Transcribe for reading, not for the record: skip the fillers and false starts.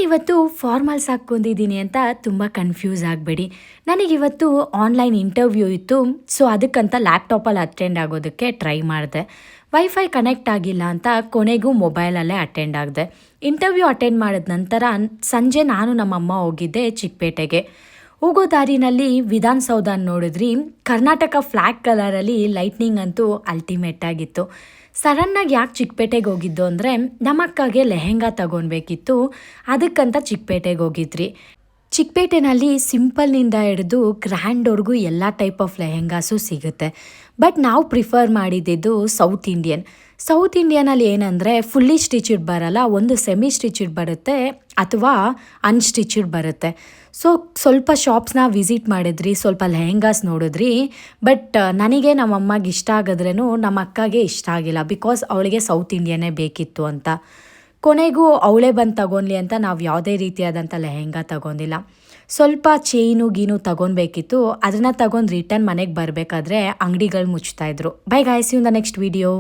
ನಾನಿವತ್ತು ಫಾರ್ಮಲ್ಸ್ ಹಾಕ್ಕೊಂಡಿದ್ದೀನಿ ಅಂತ ತುಂಬ ಕನ್ಫ್ಯೂಸ್ ಆಗಬೇಡಿ. ನನಗಿವತ್ತು ಆನ್ಲೈನ್ ಇಂಟರ್ವ್ಯೂ ಇತ್ತು. ಸೊ ಅದಕ್ಕಂತ ಲ್ಯಾಪ್ಟಾಪಲ್ಲಿ ಅಟೆಂಡ್ ಆಗೋದಕ್ಕೆ ಟ್ರೈ ಮಾಡಿದೆ. ವೈಫೈ ಕನೆಕ್ಟ್ ಆಗಿಲ್ಲ ಅಂತ ಕೊನೆಗೂ ಮೊಬೈಲಲ್ಲೇ ಅಟೆಂಡ್ ಆಗಿದೆ. ಇಂಟರ್ವ್ಯೂ ಅಟೆಂಡ್ ಮಾಡಿದ ನಂತರ ಸಂಜೆ ನಾನು ನಮ್ಮಮ್ಮ ಹೋಗಿದ್ದೆ ಚಿಕ್ಕಪೇಟೆಗೆ. ಹೋಗೋ ದಾರಿನಲ್ಲಿ ವಿಧಾನಸೌಧ ನೋಡಿದ್ರಿ, ಕರ್ನಾಟಕ ಫ್ಲ್ಯಾಗ್ ಕಲರಲ್ಲಿ ಲೈಟ್ನಿಂಗ್ ಅಂತೂ ಅಲ್ಟಿಮೇಟ್ ಆಗಿತ್ತು. ಸಡನ್ನಾಗಿ ಯಾಕೆ ಚಿಕ್ಕಪೇಟೆಗೆ ಹೋಗಿದ್ದು ಅಂದರೆ ನಮ್ಮ ಅಕ್ಕಗೆ ಲೆಹೆಂಗಾ ತಗೊಳ್ಬೇಕಿತ್ತು. ಅದಕ್ಕಂತ ಚಿಕ್ಕಪೇಟೆಗೆ ಹೋಗಿದ್ರಿ. ಚಿಕ್ಕಪೇಟೆನಲ್ಲಿ ಸಿಂಪಲ್ನಿಂದ ಹಿಡಿದು ಗ್ರ್ಯಾಂಡ್ವರೆಗೂ ಎಲ್ಲ ಟೈಪ್ ಆಫ್ ಲೆಹೆಂಗಾಸು ಸಿಗುತ್ತೆ. ಬಟ್ ನಾವು ಪ್ರಿಫರ್ ಮಾಡಿದ್ದು ಸೌತ್ ಇಂಡಿಯನಲ್ಲಿ ಏನಂದರೆ ಫುಲ್ಲಿ ಸ್ಟಿಚಿಡ್ ಬರಲ್ಲ, ಒಂದು ಸೆಮಿ ಸ್ಟಿಚಿಡ್ ಬರುತ್ತೆ ಅಥವಾ ಅನ್ಸ್ಟಿಚಿಡ್ ಬರುತ್ತೆ. ಸೊ ಸ್ವಲ್ಪ ಶಾಪ್ಸ್ನ ವಿಸಿಟ್ ಮಾಡಿದ್ರಿ, ಸ್ವಲ್ಪ ಲೆಹೆಂಗಾಸ್ ನೋಡಿದ್ರಿ. ಬಟ್ ನನಗೆ ನಮ್ಮಮ್ಮಗೆ ಇಷ್ಟ ಆಗಿದ್ರೂ ನಮ್ಮ ಅಕ್ಕಗೆ ಇಷ್ಟ ಆಗಿಲ್ಲ, ಬಿಕಾಸ್ ಅವಳಿಗೆ ಸೌತ್ ಇಂಡಿಯನ್ನೇ ಬೇಕಿತ್ತು ಅಂತ. ಕೊನೆಗೂ ಅವಳೇ ಬಂದು ತಗೊಳ್ಲಿ ಅಂತ ನಾವು ಯಾವುದೇ ರೀತಿಯಾದಂಥ ಲೆಹೆಂಗಾ ತಗೊಂಡಿಲ್ಲ. ಸ್ವಲ್ಪ ಚೈನು ಗೀನು ತಗೊಳ್ಬೇಕಿತ್ತು, ಅದನ್ನು ತಗೊಂಡು ರಿಟರ್ನ್ ಮನೆಗೆ ಬರಬೇಕಾದ್ರೆ ಅಂಗಡಿಗಳು ಮುಚ್ತಾಯಿದ್ರು. Bye guys, you in the next video.